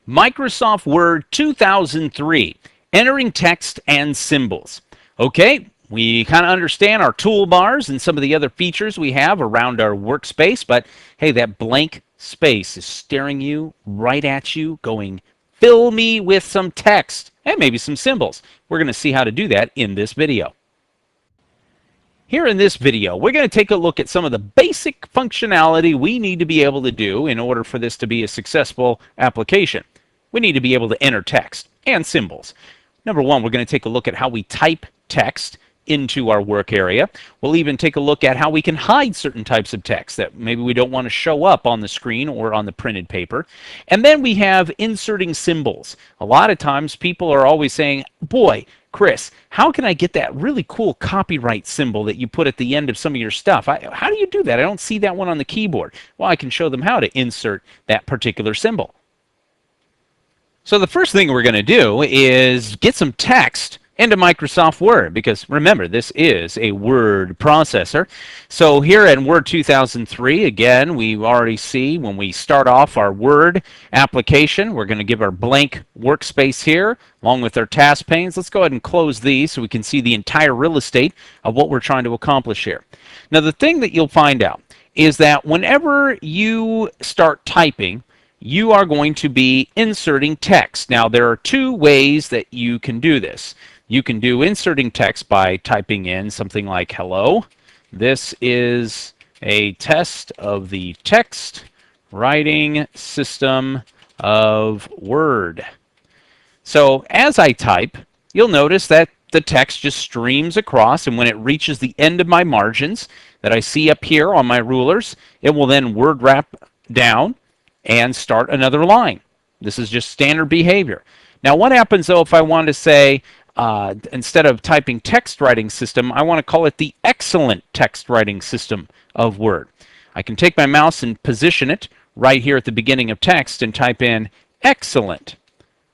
Microsoft Word 2003, entering text and symbols. Okay, we kind of understand our toolbars and some of the other features we have around our workspace, but hey, that blank space is staring you right at you, going, fill me with some text and maybe some symbols. We're going to see how to do that in this video. Here in this video, we're going to take a look at some of the basic functionality we need to be able to do in order for this to be a successful application. We need to be able to enter text and symbols. Number one, we're going to take a look at how we type text into our work area. We'll even take a look at how we can hide certain types of text that maybe we don't want to show up on the screen or on the printed paper. And then we have inserting symbols. A lot of times people are always saying, boy, Chris, how can I get that really cool copyright symbol that you put at the end of some of your stuff? How do you do that? I don't see that one on the keyboard. Well, I can show them how to insert that particular symbol. So the first thing we're going to do is get some text into Microsoft Word, because remember, this is a word processor. So here in Word 2003, again, we already see when we start off our Word application, we're going to give our blank workspace here along with our task panes. Let's go ahead and close these so we can see the entire real estate of what we're trying to accomplish here. Now, the thing that you'll find out is that whenever you start typing, you are going to be inserting text. Now, there are two ways that you can do this. You can do inserting text by typing in something like, hello, this is a test of the text writing system of Word. So as I type, you'll notice that the text just streams across, and when it reaches the end of my margins that I see up here on my rulers, it will then word wrap down and start another line. This is just standard behavior. Now, what happens though if I want to say, instead of typing text writing system, I want to call it the excellent text writing system of Word? I can take my mouse and position it right here at the beginning of text and type in excellent.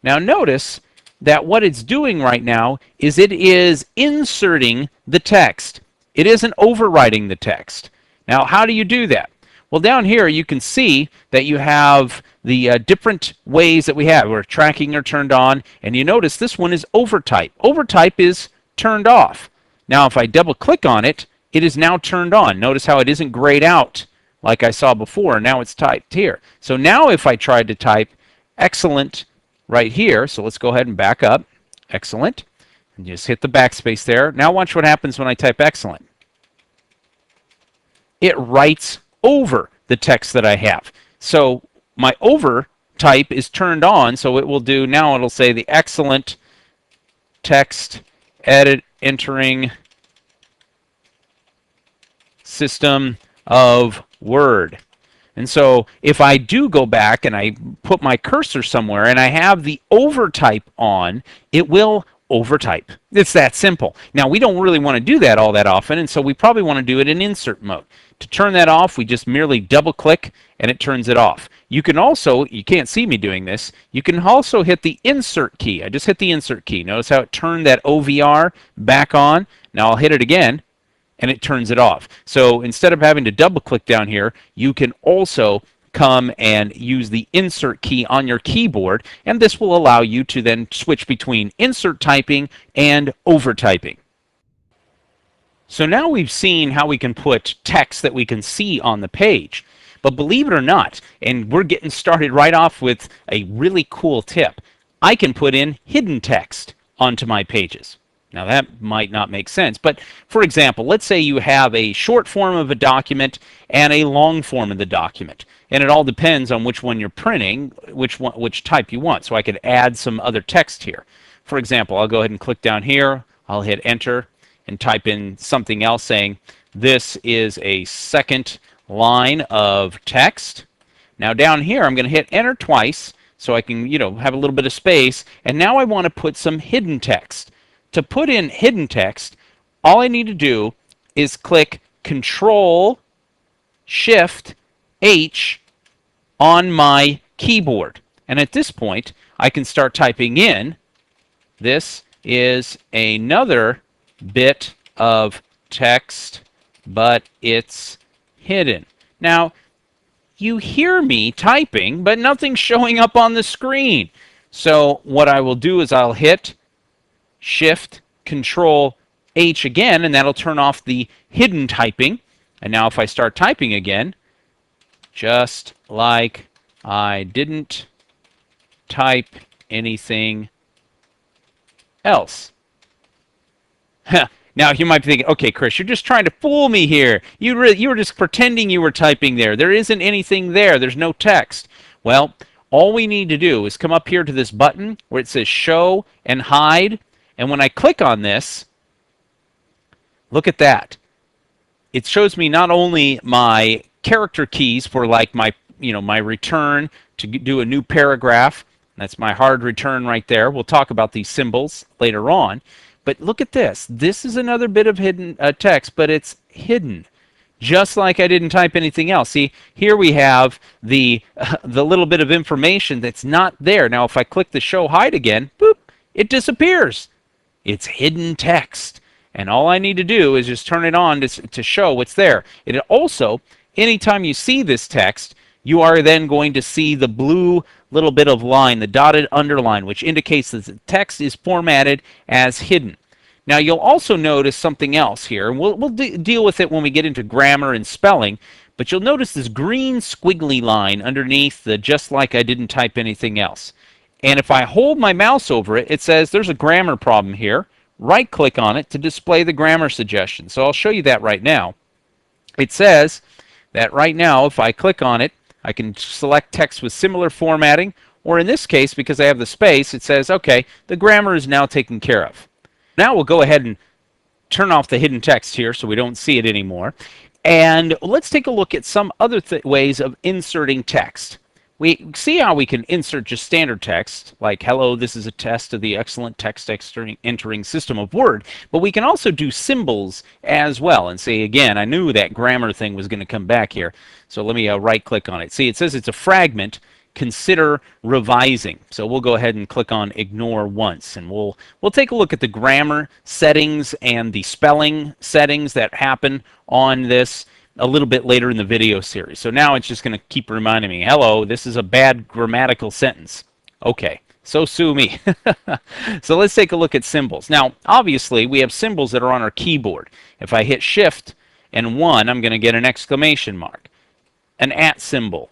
Now notice that what it's doing right now is it is inserting the text. It isn't overwriting the text. Now, how do you do that? Well, down here you can see that you have the different ways that we have where tracking are turned on, and you notice this one is overtype. Overtype is turned off. Now, if I double click on it, it is now turned on. Notice how it isn't grayed out like I saw before. Now it's typed here. So now if I tried to type excellent right here, so let's go ahead and back up, excellent, and just hit the backspace there. Now watch what happens when I type excellent. It writes over the text that I have. So my over type is turned on, so it will do, now it'll say the excellent text entering system of Word. And so if I do go back and I put my cursor somewhere and I have the overtype on, it will overtype. It's that simple. Now, we don't really want to do that all that often, and so we probably want to do it in insert mode. To turn that off, we just merely double click and it turns it off. You can also, you can't see me doing this, you can also hit the insert key. I just hit the insert key. Notice how it turned that OVR back on. Now I'll hit it again and it turns it off. So instead of having to double click down here, you can also come and use the insert key on your keyboard, and this will allow you to then switch between insert typing and over typing. So now we've seen how we can put text that we can see on the page. But believe it or not, and we're getting started right off with a really cool tip, I can put in hidden text onto my pages. Now that might not make sense, but for example, let's say you have a short form of a document and a long form of the document, and it all depends on which one you're printing, which type you want. So I could add some other text here. For example, I'll go ahead and click down here, I'll hit enter and type in something else saying this is a second line of text. Now down here I'm going to hit enter twice so I can, have a little bit of space, and now I want to put some hidden text. To put in hidden text, all I need to do is click Control Shift H on my keyboard. And at this point, I can start typing in, this is another bit of text, but it's hidden. Now, you hear me typing, but nothing's showing up on the screen. So what I will do is I'll hit Shift Control H again, and that'll turn off the hidden typing. And now if I start typing again, just like I didn't type anything else. Now you might be thinking, okay, Chris, you're just trying to fool me here. You were just pretending you were typing there. There isn't anything there. There's no text. Well, all we need to do is come up here to this button where it says Show and Hide. And when I click on this, look at that. It shows me not only my character keys for like my return to do a new paragraph. That's my hard return right there. We'll talk about these symbols later on. But look at this. This is another bit of hidden text, but it's hidden. Just like I didn't type anything else. See, here we have the little bit of information that's not there. Now, if I click the Show Hide again, boop, it disappears. It's hidden text. And all I need to do is just turn it on to show what's there. It also, anytime you see this text, you are then going to see the blue little bit of line, the dotted underline, which indicates that the text is formatted as hidden. Now you'll also notice something else here, and we'll deal with it when we get into grammar and spelling, but you'll notice this green squiggly line underneath the just like I didn't type anything else. And if I hold my mouse over it, it says there's a grammar problem here. Right-click on it to display the grammar suggestion. So I'll show you that right now. It says that right now, if I click on it, I can select text with similar formatting, or in this case, because I have the space, it says, okay, the grammar is now taken care of. Now we'll go ahead and turn off the hidden text here so we don't see it anymore. And let's take a look at some other ways of inserting text. We see how we can insert just standard text, like, hello, this is a test of the excellent text entering system of Word. But we can also do symbols as well. And see, again, I knew that grammar thing was going to come back here. So let me right-click on it. See, it says it's a fragment. Consider revising. So we'll go ahead and click on Ignore Once. And we'll take a look at the grammar settings and the spelling settings that happen on this a little bit later in the video series. So now it's just going to keep reminding me, hello, this is a bad grammatical sentence. Okay, so sue me. So let's take a look at symbols. Now, obviously, we have symbols that are on our keyboard. If I hit Shift and 1, I'm going to get an exclamation mark, an @ symbol,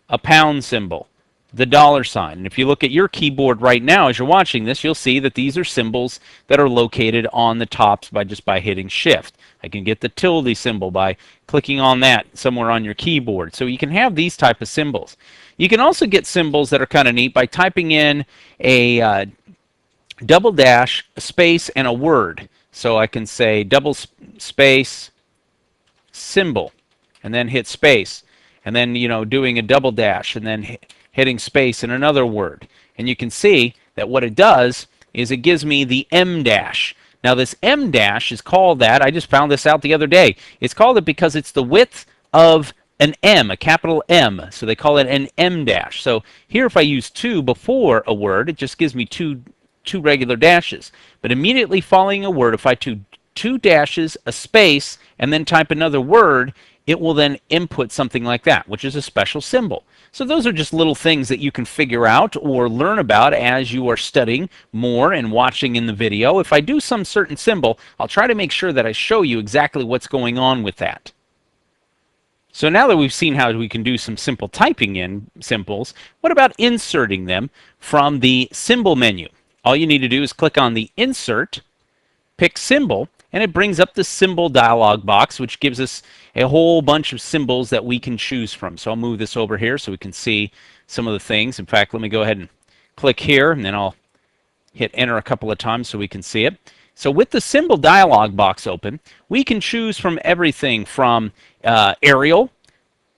a pound symbol, the $sign. And if you look at your keyboard right now as you're watching this, you'll see that these are symbols that are located on the tops just by hitting Shift. I can get the tilde symbol by clicking on that somewhere on your keyboard. So you can have these type of symbols. You can also get symbols that are kind of neat by typing in a double dash, a space, and a word. So I can say double space symbol, and then hit space, and then doing a double dash, and then hitting space in another word. And you can see that what it does is it gives me the M dash. Now this M dash is called that. I just found this out the other day. It's called it because it's the width of an M, a capital M. So they call it an M dash. So here if I use 2 before a word, it just gives me two regular dashes. But immediately following a word, if I do 2 dashes, a space, and then type another word, it will then input something like that, which is a special symbol. So those are just little things that you can figure out or learn about as you are studying more and watching in the video. If I do some certain symbol, I'll try to make sure that I show you exactly what's going on with that. So now that we've seen how we can do some simple typing in symbols, what about inserting them from the symbol menu? All you need to do is click on the Insert, pick Symbol, and it brings up the symbol dialog box, which gives us a whole bunch of symbols that we can choose from. So I'll move this over here so we can see some of the things. In fact, let me go ahead and click here, and then I'll hit enter a couple of times so we can see it. So with the symbol dialog box open, we can choose from everything from Arial.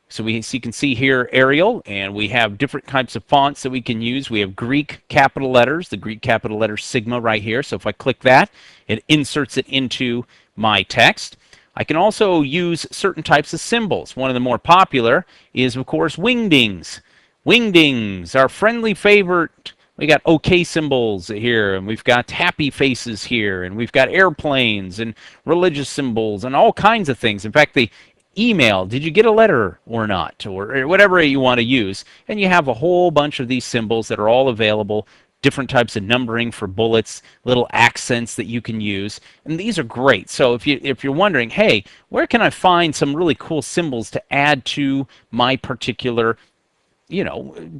So you can see here Arial, and we have different types of fonts that we can use. We have Greek capital letters, the Greek capital letter Sigma right here. So if I click that, it inserts it into my text. I can also use certain types of symbols. One of the more popular is, of course, wingdings. Wingdings, our friendly favorite. We got OK symbols here, and we've got happy faces here, and we've got airplanes and religious symbols and all kinds of things. In fact, the email, did you get a letter or not, or whatever you want to use. And you have a whole bunch of these symbols that are all available, different types of numbering for bullets, little accents that you can use, and these are great. So if you're wondering, hey, where can I find some really cool symbols to add to my particular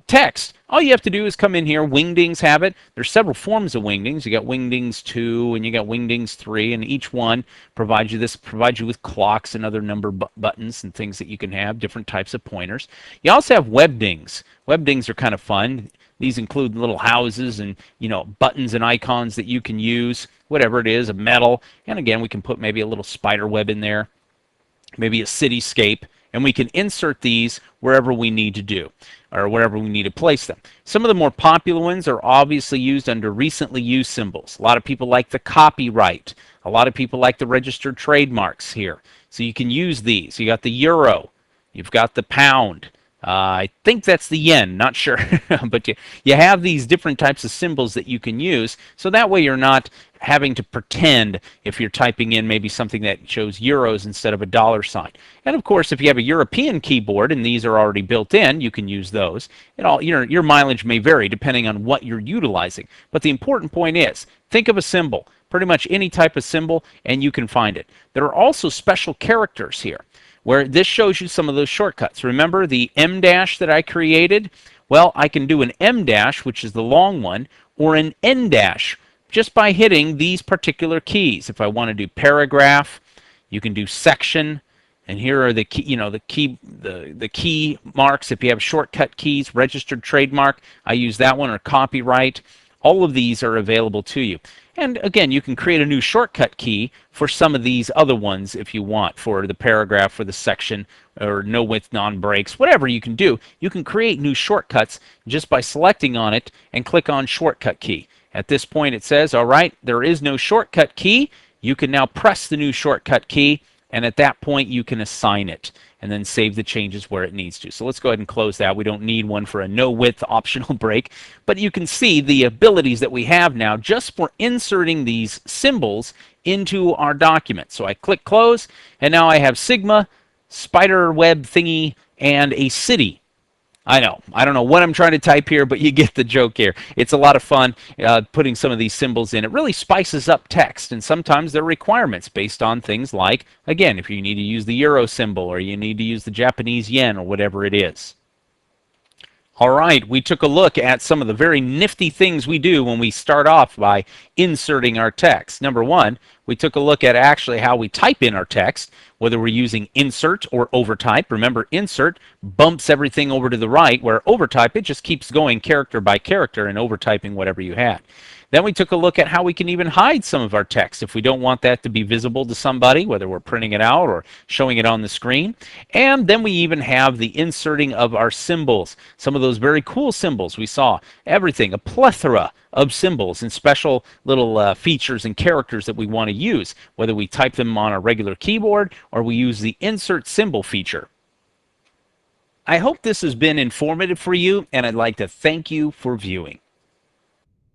text, all you have to do is come in here. Wingdings have it. There's several forms of Wingdings. You got Wingdings 2 and you got Wingdings 3, and each one provides you with clocks and other number buttons and things that you can have, different types of pointers. You also have Webdings. Webdings are kind of fun. These include little houses and buttons and icons that you can use, whatever it is, a metal. And again, we can put maybe a little spider web in there, maybe a cityscape, and we can insert these wherever we need to do, or wherever we need to place them. Some of the more popular ones are obviously used under recently used symbols. A lot of people like the copyright. A lot of people like the registered trademarks here. So you can use these. You got the euro. You've got the pound. I think that's the yen, not sure. But you have these different types of symbols that you can use, so that way you're not having to pretend if you're typing in maybe something that shows euros instead of a dollar sign. And of course, if you have a European keyboard and these are already built in, you can use those. Your mileage may vary depending on what you're utilizing. But the important point is, think of a symbol, pretty much any type of symbol, and you can find it. There are also special characters here, where this shows you some of those shortcuts. Remember the M dash that I created? Well, I can do an M dash, which is the long one, or an N dash, just by hitting these particular keys. If I want to do paragraph, you can do section, and here are the key marks. If you have shortcut keys, registered trademark, I use that one, or copyright. All of these are available to you. And again, you can create a new shortcut key for some of these other ones if you want, for the paragraph, for the section, or no width non-breaks, whatever you can do. You can create new shortcuts just by selecting on it and click on shortcut key. At this point it says, all right, there is no shortcut key. You can now press the new shortcut key, and at that point you can assign it and then save the changes where it needs to. So let's go ahead and close that. We don't need one for a no width optional break, but you can see the abilities that we have now just for inserting these symbols into our document. So I click close, and now I have Sigma, spider web thingy, and a city. I know. I don't know what I'm trying to type here, but you get the joke here. It's a lot of fun putting some of these symbols in. It really spices up text, and sometimes there are requirements based on things like, again, if you need to use the euro symbol or you need to use the Japanese yen or whatever it is. All right, we took a look at some of the very nifty things we do when we start off by inserting our text. Number one, we took a look at actually how we type in our text, whether we're using insert or overtype. Remember, insert bumps everything over to the right, where overtype, it just keeps going character by character and overtyping whatever you had. Then we took a look at how we can even hide some of our text if we don't want that to be visible to somebody, whether we're printing it out or showing it on the screen. And then we even have the inserting of our symbols. Some of those very cool symbols we saw. Everything, a plethora of symbols and special little features and characters that we want to use, whether we type them on a regular keyboard or we use the insert symbol feature. I hope this has been informative for you, and I'd like to thank you for viewing.